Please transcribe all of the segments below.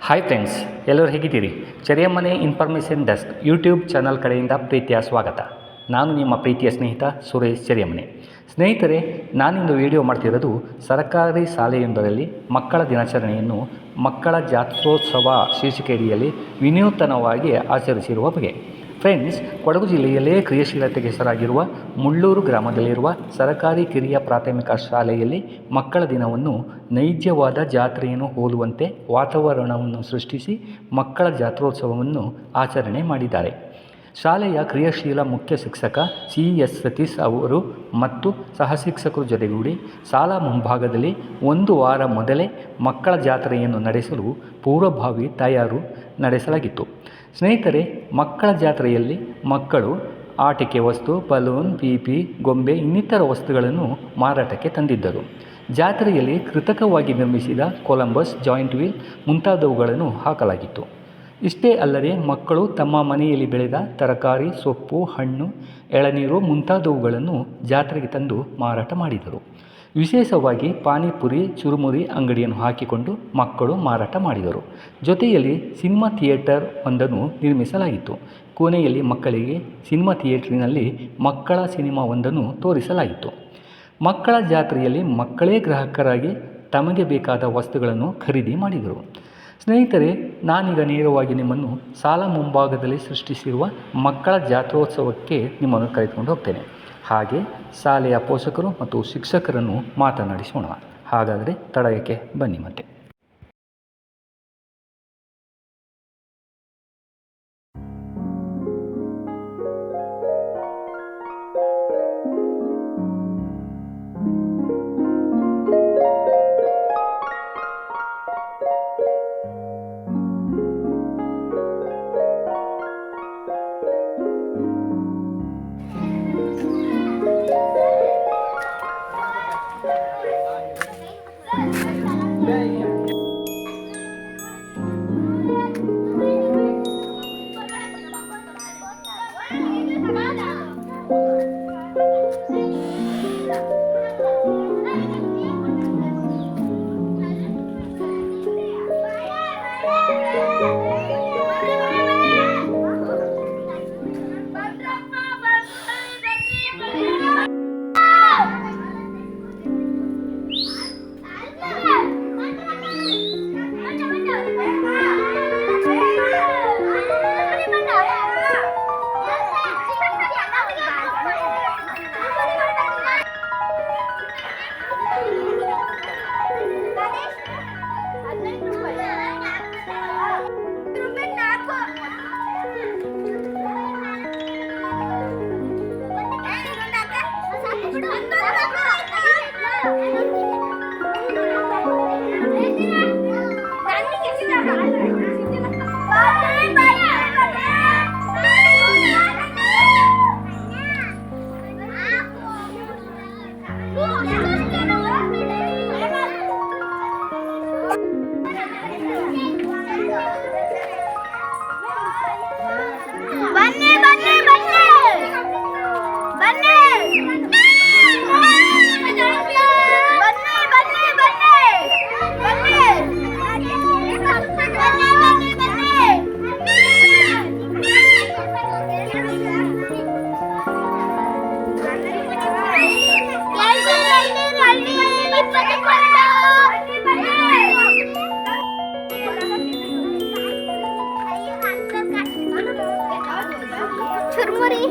Hi friends, ಎಲ್ಲರೂ ಹೇಗಿದ್ದೀರಿ? ಚೆರಿಯಮ್ಮನೆ information desk YouTube channel ಕಡೆಯಿಂದ ಪ್ರೀತಿಯ ಸ್ವಾಗತ. ನಾನು ನಿಮ್ಮ ಪ್ರೀತಿಯ ಸ್ನೇಹಿತ ಸುರೇಶ್ ಚೆರಿಯಮ್ಮನೆ. ಸ್ನೇಹಿತರೆ, ನಾನಿಂದು ವಿಡಿಯೋ ಮಾಡ್ತಿರೋದು ಸರ್ಕಾರಿ ಶಾಲೆಯೊಂದರಲ್ಲಿ ಮಕ್ಕಳ ದಿನಾಚರಣೆಯನ್ನು ಮಕ್ಕಳ ಜಾತ್ರೋತ್ಸವ ಶೀರ್ಷಿಕೆಯಡಿಯಲ್ಲಿ ವಿನೂತನವಾಗಿ ಆಚರಿಸಿರುವ ಬಗೆ. ಫ್ರೆಂಡ್ಸ್, ಕೊಡಗು ಜಿಲ್ಲೆಯಲ್ಲೇ ಕ್ರಿಯಾಶೀಲತೆಗೆ ಹೆಸರಾಗಿರುವ ಮುಳ್ಳೂರು ಗ್ರಾಮದಲ್ಲಿರುವ ಸರ್ಕಾರಿ ಕಿರಿಯ ಪ್ರಾಥಮಿಕ ಶಾಲೆಯಲ್ಲಿ ಮಕ್ಕಳ ದಿನವನ್ನು ನೈಜವಾದ ಜಾತ್ರೆಯನ್ನು ಹೋಲುವಂತೆ ವಾತಾವರಣವನ್ನು ಸೃಷ್ಟಿಸಿ ಮಕ್ಕಳ ಜಾತ್ರೋತ್ಸವವನ್ನು ಆಚರಣೆ ಮಾಡಿದ್ದಾರೆ. ಶಾಲೆಯ ಕ್ರಿಯಾಶೀಲ ಮುಖ್ಯ ಶಿಕ್ಷಕ CS ಸತೀಶ್ ಅವರು ಮತ್ತು ಸಹಶಿಕ್ಷಕರು ಜೊತೆಗೂಡಿ ಶಾಲಾ ಮುಂಭಾಗದಲ್ಲಿ 1 ವಾರ ಮೊದಲೇ ಮಕ್ಕಳ ಜಾತ್ರೆಯನ್ನು ನಡೆಸಲು ಪೂರ್ವಭಾವಿ ತಯಾರು ನಡೆಸಲಾಗಿತ್ತು. ಸ್ನೇಹಿತರೆ, ಮಕ್ಕಳ ಜಾತ್ರೆಯಲ್ಲಿ ಮಕ್ಕಳು ಆಟಿಕೆ ವಸ್ತು, ಬಲೂನ್, ಪೀಪಿ, ಗೊಂಬೆ ಇನ್ನಿತರ ವಸ್ತುಗಳನ್ನು ಮಾರಾಟಕ್ಕೆ ತಂದಿದ್ದರು. ಜಾತ್ರೆಯಲ್ಲಿ ಕೃತಕವಾಗಿ ನಿರ್ಮಿಸಿದ ಕೊಲಂಬಸ್, ಜಾಯಿಂಟ್ ವೀಲ್ ಮುಂತಾದವುಗಳನ್ನು ಹಾಕಲಾಗಿತ್ತು. ಇಷ್ಟೇ ಅಲ್ಲದೆ ಮಕ್ಕಳು ತಮ್ಮ ಮನೆಯಲ್ಲಿ ಬೆಳೆದ ತರಕಾರಿ, ಸೊಪ್ಪು, ಹಣ್ಣು, ಎಳನೀರು ಮುಂತಾದವುಗಳನ್ನು ಜಾತ್ರೆಗೆ ತಂದು ಮಾರಾಟ ಮಾಡಿದರು. ವಿಶೇಷವಾಗಿ ಪಾನಿಪುರಿ, ಚುರುಮುರಿ ಅಂಗಡಿಯನ್ನು ಹಾಕಿಕೊಂಡು ಮಕ್ಕಳು ಮಾರಾಟ ಮಾಡಿದರು. ಜೊತೆಯಲ್ಲಿ ಸಿನಿಮಾ ಥಿಯೇಟರ್ ಒಂದನ್ನು ನಿರ್ಮಿಸಲಾಗಿತ್ತು. ಕೊನೆಯಲ್ಲಿ ಮಕ್ಕಳಿಗೆ ಸಿನಿಮಾ ಥಿಯೇಟರಿನಲ್ಲಿ ಮಕ್ಕಳ ಸಿನಿಮಾವೊಂದನ್ನು ತೋರಿಸಲಾಗಿತ್ತು. ಮಕ್ಕಳ ಜಾತ್ರೆಯಲ್ಲಿ ಮಕ್ಕಳೇ ಗ್ರಾಹಕರಾಗಿ ತಮಗೆ ಬೇಕಾದ ವಸ್ತುಗಳನ್ನು ಖರೀದಿ ಮಾಡಿದರು. ಸ್ನೇಹಿತರೆ, ನಾನೀಗ ನೇರವಾಗಿ ನಿಮ್ಮನ್ನು ಶಾಲಾ ಮುಂಭಾಗದಲ್ಲಿ ಸೃಷ್ಟಿಸಿರುವ ಮಕ್ಕಳ ಜಾತ್ರೋತ್ಸವಕ್ಕೆ ನಿಮ್ಮನ್ನು ಕರೆದುಕೊಂಡು ಹೋಗ್ತೇನೆ. ಹಾಗೆ ಶಾಲೆಯ ಪೋಷಕರು ಮತ್ತು ಶಿಕ್ಷಕರನ್ನು ಮಾತನಾಡಿಸೋಣ. ಹಾಗಾದರೆ ತಡಯಕ್ಕೆ ಬನ್ನಿ. ಮತ್ತೆ ಬನ್ನಿ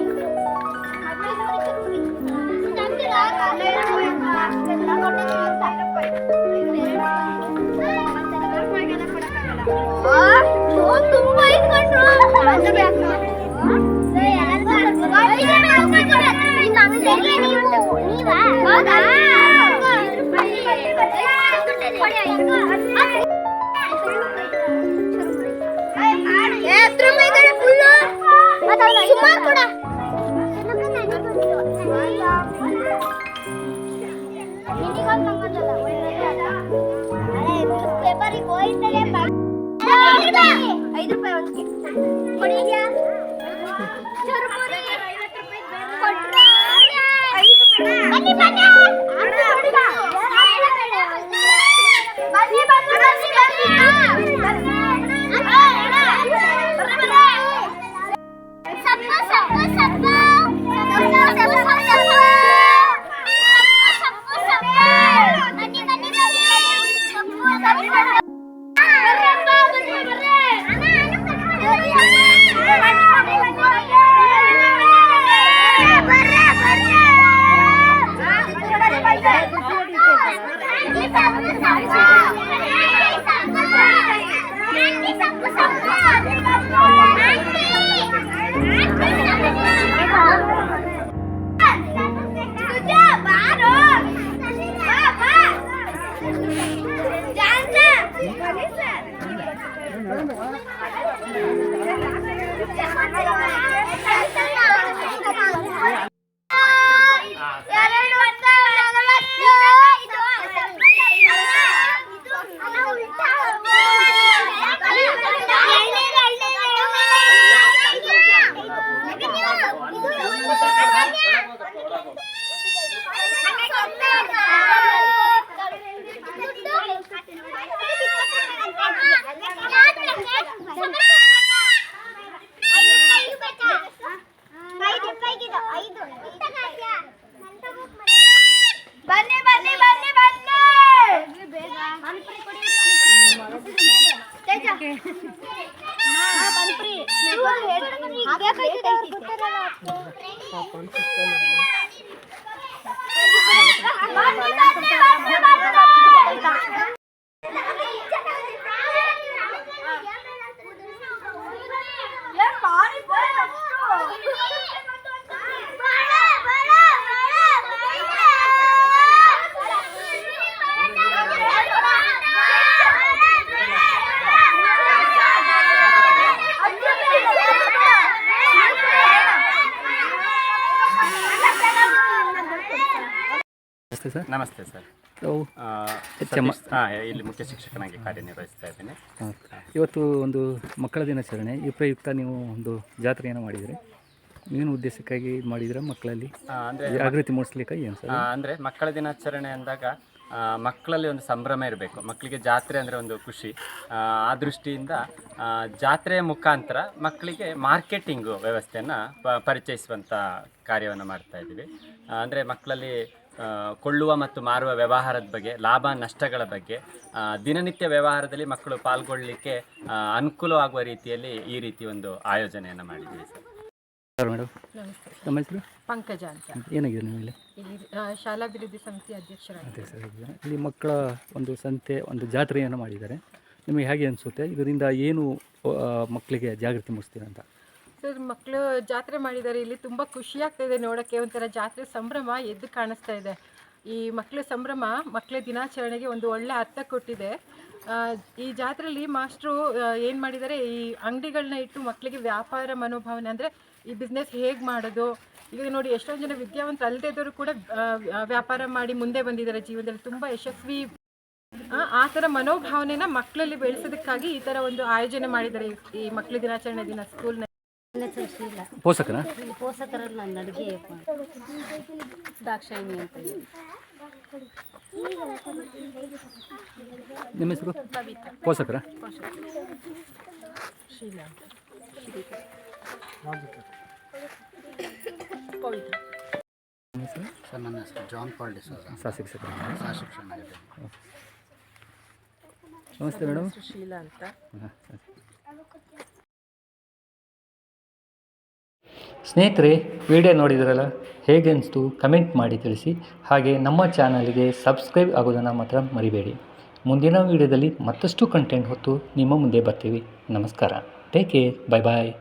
ನಮಸ್ತೆ ಸರ್. ನಮಸ್ತೆ ಸರ್. ತಾವು ಇಲ್ಲಿ ಮುಖ್ಯ ಶಿಕ್ಷಕನಾಗಿ ಕಾರ್ಯನಿರ್ವಹಿಸ್ತಾ ಇದ್ದೀನಿ. ಇವತ್ತು ಒಂದು ಮಕ್ಕಳ ದಿನಾಚರಣೆ ಈ ಪ್ರಯುಕ್ತ ನೀವು ಒಂದು ಜಾತ್ರೆಯನ್ನು ಮಾಡಿದರೆ ಏನು ಉದ್ದೇಶಕ್ಕಾಗಿ ಮಾಡಿದ್ರೆ ಮಕ್ಕಳಲ್ಲಿ ಅಂದರೆ ಜಾಗೃತಿ ಮೂಡಿಸ್ಲಿಕ್ಕೆ ಏನು ಸರ್? ಅಂದರೆ ಮಕ್ಕಳ ದಿನಾಚರಣೆ ಅಂದಾಗ ಮಕ್ಕಳಲ್ಲಿ ಒಂದು ಸಂಭ್ರಮ ಇರಬೇಕು. ಮಕ್ಕಳಿಗೆ ಜಾತ್ರೆ ಅಂದರೆ ಒಂದು ಖುಷಿ. ಆ ದೃಷ್ಟಿಯಿಂದ ಜಾತ್ರೆಯ ಮುಖಾಂತರ ಮಕ್ಕಳಿಗೆ ಮಾರ್ಕೆಟಿಂಗು ವ್ಯವಸ್ಥೆಯನ್ನು ಪರಿಚಯಿಸುವಂಥ ಕಾರ್ಯವನ್ನು ಮಾಡ್ತಾ ಇದ್ದೀವಿ. ಅಂದರೆ ಮಕ್ಕಳಲ್ಲಿ ಕೊಳ್ಳುವ ಮತ್ತು ಮಾರುವ ವ್ಯವಹಾರದ ಬಗ್ಗೆ, ಲಾಭ ನಷ್ಟಗಳ ಬಗ್ಗೆ, ದಿನನಿತ್ಯ ವ್ಯವಹಾರದಲ್ಲಿ ಮಕ್ಕಳು ಪಾಲ್ಗೊಳ್ಳಲಿಕ್ಕೆ ಅನುಕೂಲವಾಗುವ ರೀತಿಯಲ್ಲಿ ಈ ರೀತಿ ಒಂದು ಆಯೋಜನೆಯನ್ನು ಮಾಡಿದ್ದೀವಿ ಸರ್. ಸರ್ ಮೇಡಮ್, ನಮಸ್ತೆ ಸರ್. ನಮ್ಮ ಹೆಸರು ಪಂಕಜ ಅಂತ. ಏನಾಗಿದೆ ನೀವು ಇಲ್ಲಿ? ಇಲ್ಲಿ ಶಾಲಾಭಿವೃದ್ಧಿ ಸಮಿತಿ ಅಧ್ಯಕ್ಷರಾಗಿ. ಅದೇ ಸರ್, ಇಲ್ಲಿ ಮಕ್ಕಳ ಒಂದು ಸಂತೆ ಒಂದು ಜಾತ್ರೆಯನ್ನು ಮಾಡಿದ್ದಾರೆ. ನಿಮಗೆ ಹೇಗೆ ಅನಿಸುತ್ತೆ? ಇದರಿಂದ ಏನು ಮಕ್ಕಳಿಗೆ ಜಾಗೃತಿ ಮೂಡಿಸ್ತೀರಾ ಅಂತ? ಸರ್, ಮಕ್ಕಳು ಜಾತ್ರೆ ಮಾಡಿದ್ದಾರೆ. ಇಲ್ಲಿ ತುಂಬ ಖುಷಿಯಾಗ್ತಾಯಿದೆ ನೋಡೋಕ್ಕೆ. ಒಂಥರ ಜಾತ್ರೆ ಸಂಭ್ರಮ ಎದ್ದು ಕಾಣಿಸ್ತಾ ಇದೆ. ಈ ಮಕ್ಕಳ ಸಂಭ್ರಮ ಮಕ್ಕಳ ದಿನಾಚರಣೆಗೆ ಒಂದು ಒಳ್ಳೆ ಅರ್ಥ ಕೊಟ್ಟಿದೆ. ಈ ಜಾತ್ರೆಯಲ್ಲಿ ಮಾಸ್ಟ್ರು ಏನು ಮಾಡಿದ್ದಾರೆ, ಈ ಅಂಗಡಿಗಳನ್ನ ಇಟ್ಟು ಮಕ್ಕಳಿಗೆ ವ್ಯಾಪಾರ ಮನೋಭಾವನೆ, ಅಂದರೆ ಈ ಬಿಸ್ನೆಸ್ ಹೇಗೆ ಮಾಡೋದು. ಈಗ ನೋಡಿ, ಎಷ್ಟೊಂದು ಜನ ವಿದ್ಯಾವಂತರು ಅಲ್ಲದೇ ಇದ್ದವರು ಕೂಡ ವ್ಯಾಪಾರ ಮಾಡಿ ಮುಂದೆ ಬಂದಿದ್ದಾರೆ, ಜೀವನದಲ್ಲಿ ತುಂಬ ಯಶಸ್ವಿ. ಆ ಥರ ಮನೋಭಾವನೆನ ಮಕ್ಕಳಲ್ಲಿ ಬೆಳೆಸೋದಕ್ಕಾಗಿ ಈ ಥರ ಒಂದು ಆಯೋಜನೆ ಮಾಡಿದ್ದಾರೆ ಈ ಮಕ್ಕಳ ದಿನಾಚರಣೆ ದಿನ ಸ್ಕೂಲ್ನ. ಪೋಷಕರ ಪೋಷಕರಲ್ಲಿ ನನ್ನ ಅಡುಗೆ ದಾಕ್ಷಾಯಿಣಿ ಅಂತ. ನಿಮ್ಮ ಹೆಸರು? ಪೋಷಕರ ಶೀಲಾ, ಸರ್, ನನ್ನ ಹೆಸರು ಜಾನ್ ಪಾಲ್ ಡಿಸೋಜ, ಸಹ ಶಿಕ್ಷಕರ. ಸಹ ಶಿಕ್ಷಣಾಗಿದ್ದೇನೆ. ನಮಸ್ತೆ ಮೇಡಮ್. ಶೀಲಾ ಅಂತ. ಸ್ನೇಹಿತರೆ, ವಿಡಿಯೋ ನೋಡಿದ್ರಲ್ಲ, ಹೇಗೆ ಅನಿಸ್ತು ಕಮೆಂಟ್ ಮಾಡಿ ತಿಳಿಸಿ. ಹಾಗೆ ನಮ್ಮ ಚಾನಲ್ಗೆ ಸಬ್ಸ್ಕ್ರೈಬ್ ಆಗೋದನ್ನು ಮಾತ್ರ ಮರಿಬೇಡಿ. ಮುಂದಿನ ವಿಡಿಯೋದಲ್ಲಿ ಮತ್ತಷ್ಟು ಕಂಟೆಂಟ್ ಹೊತ್ತು ನಿಮ್ಮ ಮುಂದೆ ಬರ್ತೀವಿ. ನಮಸ್ಕಾರ. Take care. ಬಾಯ್ ಬಾಯ್.